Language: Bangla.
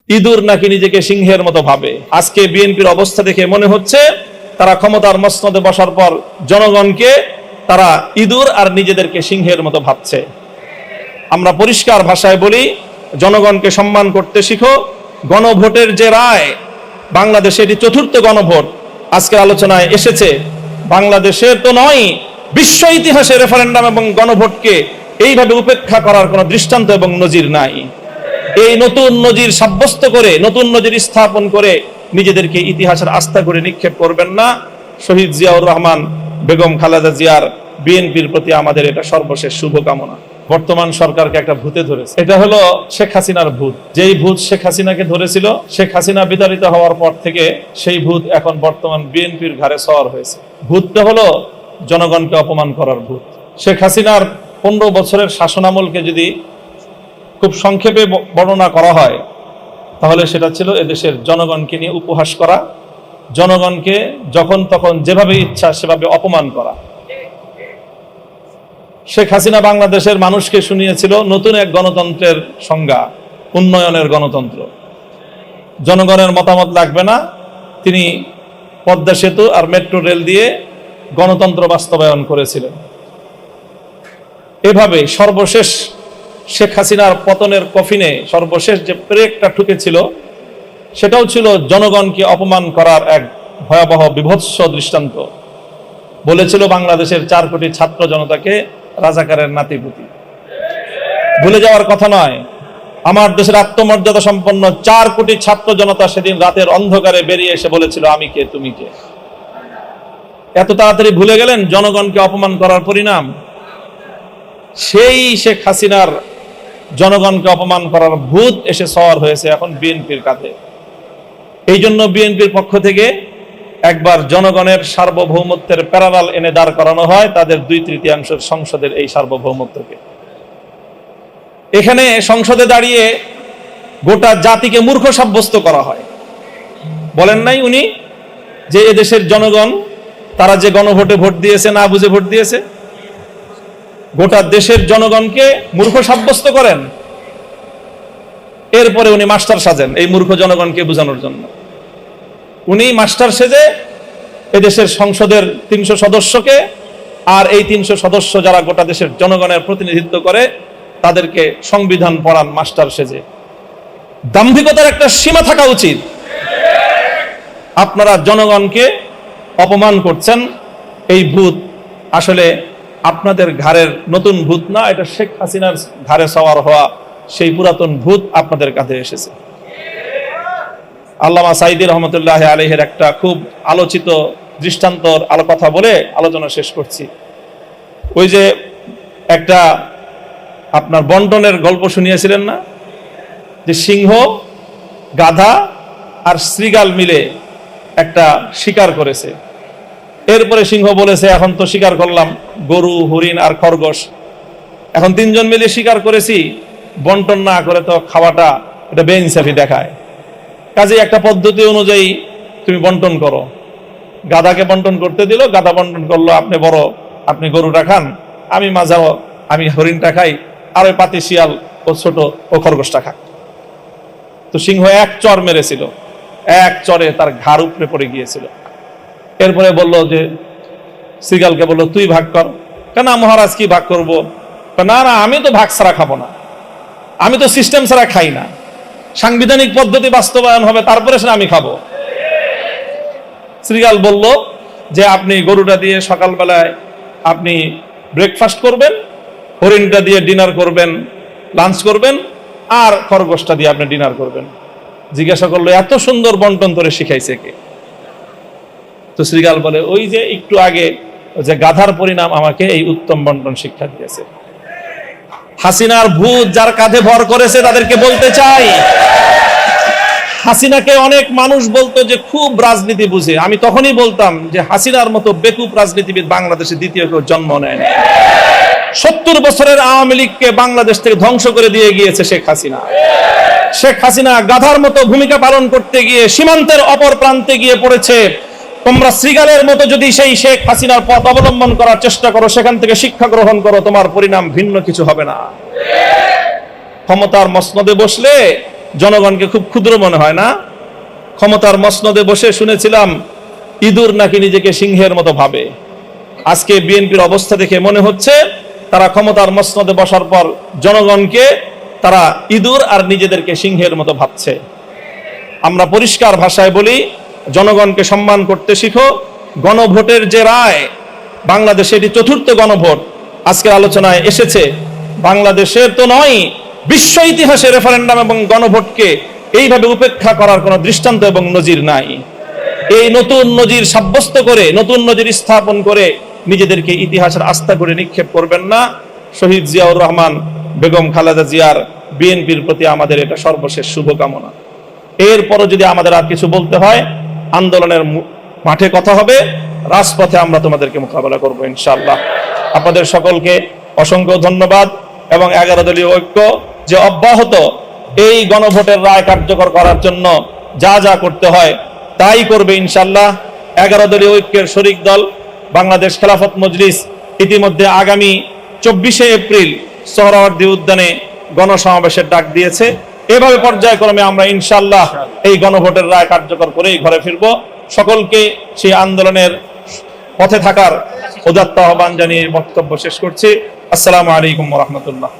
ইঁদুর নাকি নিজেকে সিংহের মতো ভাবে। আজকে বিএনপির অবস্থা দেখে মনে হচ্ছে তারা ক্ষমতার মসনদে বসার পর জনগণকে তারা ইঁদুর আর নিজেদেরকে সিংহের মতো ভাবছে। আমরা পরিষ্কার ভাষায় বলি, জনগণকে সম্মান করতে শিখো। গণভোটের যে রায়, বাংলাদেশে এটি চতুর্থ গণভোট আজকের আলোচনায় এসেছে। বাংলাদেশের তো নয়, বিশ্ব ইতিহাসে রেফারেন্ডাম এবং গণভোটকে এইভাবে উপেক্ষা করার কোনো দৃষ্টান্ত এবং নজির নাই। এই নতুন নজির সাব্যস্ত করে, নতুন নজির স্থাপন করে নিজেদেরকে ইতিহাসের আস্থা করে নিক্ষেপ করবেন না। শহীদ জিয়াউর রহমান, বেগম খালেদা জিয়ার, বিএনপির প্রতি আমাদের এটা সর্বশেষ শুভকামনা। বর্তমান সরকারকে একটা ভূতে ধরেছে, এটা হলো শেখ হাসিনার ভূত। যেই ভূত শেখ হাসিনাকে ধরেছিল, শেখ হাসিনা বিতাড়িত হওয়ার পর থেকে সেই ভূত এখন বর্তমান বিএনপির ঘাড়ে সওয়ার হয়েছে। ভূতটা হলো জনগণকে অপমান করার ভূত। শেখ হাসিনার 15 বছরের শাসনামলকে যদি খুব সংক্ষেপে বর্ণনা করা হয়, তাহলে সেটা ছিল এদেশের জনগণকে নিয়ে উপহাস করা, জনগণকে যখন তখন যেভাবে ইচ্ছা সেভাবে অপমান করা। শেখ হাসিনা বাংলাদেশের মানুষকে শুনিয়েছিল নতুন এক গণতন্ত্রের সংজ্ঞা, উন্নয়নের গণতন্ত্র। জনগণের মতামত লাগবে না, তিনি পদ্মা সেতু আর মেট্রো রেল দিয়ে গণতন্ত্র বাস্তবায়ন করেছিলেন। এভাবে সর্বশেষ শেখ হাসিনার পতনের কফিনে সর্বশেষ যে ব্রেকটা ঠুকেছিল, সেটাও ছিল জনগণকে অপমান করার এক ভয়াবহ বিভৎস দৃষ্টান্ত। বলেছিল বাংলাদেশের 4 কোটি ছাত্র জনতাকে রাজাকারের নাতিপুতি। ভুলে যাওয়ার কথা নয়, আমার দেশের আত্মমর্যাদা সম্পন্ন 4 কোটি ছাত্র জনতা সেদিন রাতের অন্ধকারে বেরিয়ে এসে বলেছিল, আমি কে তুমি কে। এত তাড়াতাড়ি ভুলে গেলেন জনগণকে অপমান করার পরিণাম। সেই শেখ হাসিনার জনগণকে অপমান করার ভূত এসে সওয়ার হয়েছে এখন বিএনপির কাঁধে। এই জন্য বিএনপির পক্ষ থেকে একবার জনগণের সার্বভৌমত্বের প্যারালাল এনে দাঁড় করানো হয় তাদের 2/3 সংসদের এই সার্বভৌমত্বকে। এখানে সংসদে দাঁড়িয়ে গোটা জাতিকে মূর্খ সাব্যস্ত করা হয়। বলেন নাই উনি যে এদেশের জনগণ তারা যে গণভোটে ভোট দিয়েছে, না বুঝে ভোট দিয়েছে। গোটা দেশের জনগণকে মূর্খ সাব্যস্ত করেন, এরপরে উনি মাস্টার সাজেন এই মূর্খ জনগণকে বোঝানোর জন্য। উনি মাস্টার সেজে এদেশের সংসদের 300 সদস্যকে আর এই 300 সদস্য যারা গোটা দেশের জনগণের প্রতিনিধিত্ব করে তাদেরকে সংবিধান পড়ান মাস্টার সেজে। দাম্ভিকতার একটা সীমা থাকা উচিত। আপনারা জনগণকে অপমান করছেন। এই ভূত আসলে আপনাদের ঘাড়ের নতুন ভূত না, এটা শেখ হাসিনার ঘাড়ে সওয়ার হওয়া সেই পুরাতন ভূত আপনাদের কাছে এসেছে। আল্লামা সাঈদী রহমতুল্লাহ আলাইহির একটা খুব আলোচিত দৃষ্টান্তর কথা বলে আলোচনা শেষ করছি। ওই যে একটা আপনার বন্টনের গল্প শুনিয়েছিলেন না, যে সিংহ, গাধা আর শ্রীগাল মিলে একটা শিকার করেছে। এরপরে সিংহ বলেছে, এখন তো শিকার করলাম গরু, হরিণ আর খরগোশ, এখন 3 জন মিলে শিকার করেছি, বন্টন না করে তো খাওয়াটা এটা বেইনসাফি দেখায়। কাজে একটা পদ্ধতি অনুযায়ী তুমি বন্টন করো। গাধাকে বন্টন করতে দিল, গাধা বন্টন করলো, আপনি বড়, আপনি গরুটা খান, আমি মাঝাও, আমি হরিণটা খাই, আর ওই পাতি শিয়াল ও ছোট ও খরগোশটা খাক। তো সিংহ এক চর মেরেছিল, এক চরে তার ঘাড় উপরে পড়ে গিয়েছিল। এরপরে বললো যে শ্রীগালকে বললো, তুই ভাগ কর। কেন মহারাজ, কি ভাগ করবো? না না, আমি তো ভাগ ছাড়া খাবো না, আমি তো সিস্টেম ছাড়া খাই না, সাংবিধানিক পদ্ধতি বাস্তবায়ন হবে তারপরে সেটা আমি খাবো। শ্রীগাল বলল যে আপনি গরুটা দিয়ে সকালবেলায় আপনি ব্রেকফাস্ট করবেন, হরিণটা দিয়ে ডিনার করবেন, লাঞ্চ করবেন, আর খরগোশটা দিয়ে আপনি ডিনার করবেন। জিজ্ঞাসা করলো, এত সুন্দর বন্টন তোরে শিখাইছে কে? তো শ্রীগাল বলে, ওই যে একটু আগে যে গাধার পরিণাম আমাকে এই উত্তম বন্টন শিক্ষা দিয়েছে। হাসিনার ভূত যার কাঁধে ভর করেছে তাদেরকে বলতে চাই, হাসিনাকে অনেক মানুষ বলতো যে খুব রাজনীতি বুঝে। আমি তখনই বলতাম যে হাসিনার মতো বেকুব রাজনীতিবিদ বাংলাদেশে দ্বিতীয় কেউ জন্ম নেয়নি। 70 বছরের আওয়ামী লীগকে বাংলাদেশ থেকে ধ্বংস করে দিয়ে গিয়েছে শেখ হাসিনা। শেখ হাসিনা গাধার মতো ভূমিকা পালন করতে গিয়ে সীমান্তের অপর প্রান্তে গিয়ে পড়েছে। তোমরা শ্রীগালের মতো যদি সেই শেখ হাসিনার পথ অবলম্বন করার চেষ্টা করো, সেখান থেকে শিক্ষা গ্রহণ করো, তোমার পরিণাম ভিন্ন কিছু হবে না। ক্ষমতার মসনদে বসলে জনগণকে খুব ক্ষুদ্র মনে হয় না? ক্ষমতার মসনদে বসে শুনেছিলাম ইঁদুর নাকি নিজেকে সিংহের মতো ভাবে। আজকে বিএনপির অবস্থা দেখে মনে হচ্ছে তারা ক্ষমতার মসনদে বসার পর জনগণকে তারা ইঁদুর আর নিজেদেরকে সিংহের মতো ভাবছে। আমরা পরিষ্কার ভাষায় বলি, জনগণকে সম্মান করতে শিখো। গণভোটের যে রায়, বাংলাদেশে এটি চতুর্থ গণভোট আজকের আলোচনায় এসেছে। বাংলাদেশের তো নয়, বিশ্ব ইতিহাসে রেফারেন্ডাম এবং গণভোটকে এইভাবে উপেক্ষা করার কোনো দৃষ্টান্ত এবং নজির নাই। এই নতুন নজির সাব্যস্ত করে, নতুন নজির স্থাপন করে নিজেদেরকে ইতিহাসের আস্থা করে নিক্ষেপ করবেন না। শহীদ জিয়াউর রহমান, বেগম খালেদা জিয়ার, বিএনপির প্রতি আমাদের এটা সর্বশেষ শুভকামনা। এরপরও যদি আমাদের আর কিছু বলতে হয়, আন্দোলনের মাঠে কথা হবে, রাজপথে আমরা তোমাদেরকে মোকাবেলা করবো ইনশাআল্লাহ। আপনাদের সকলকে অসংখ্য ধন্যবাদ। এবং 11 দলীয় ঐক্য যে অব্যাহত এই গণভোটের রায় কার্যকর করার জন্য যা যা করতে হয় তাই করবে ইনশাআল্লাহ। 11 দলীয় ঐক্যের শরিক দল বাংলাদেশ খেলাফত মজলিস ইতিমধ্যে আগামী 24শে এপ্রিল সোহরাওয়ার্দী উদ্যানে গণসমাবেশের ডাক দিয়েছে। এভাবে পর্যায়ক্রমে আমরা ইনশাআল্লাহ এই গণভোটের রায় কার্যকর করেই ঘরে ফিরব। সকলকে সেই আন্দোলনের পথে থাকার উদাত্ত আহ্বান জানিয়ে বক্তব্য শেষ করছি। আসসালামু আলাইকুম ওয়া রাহমাতুল্লাহ।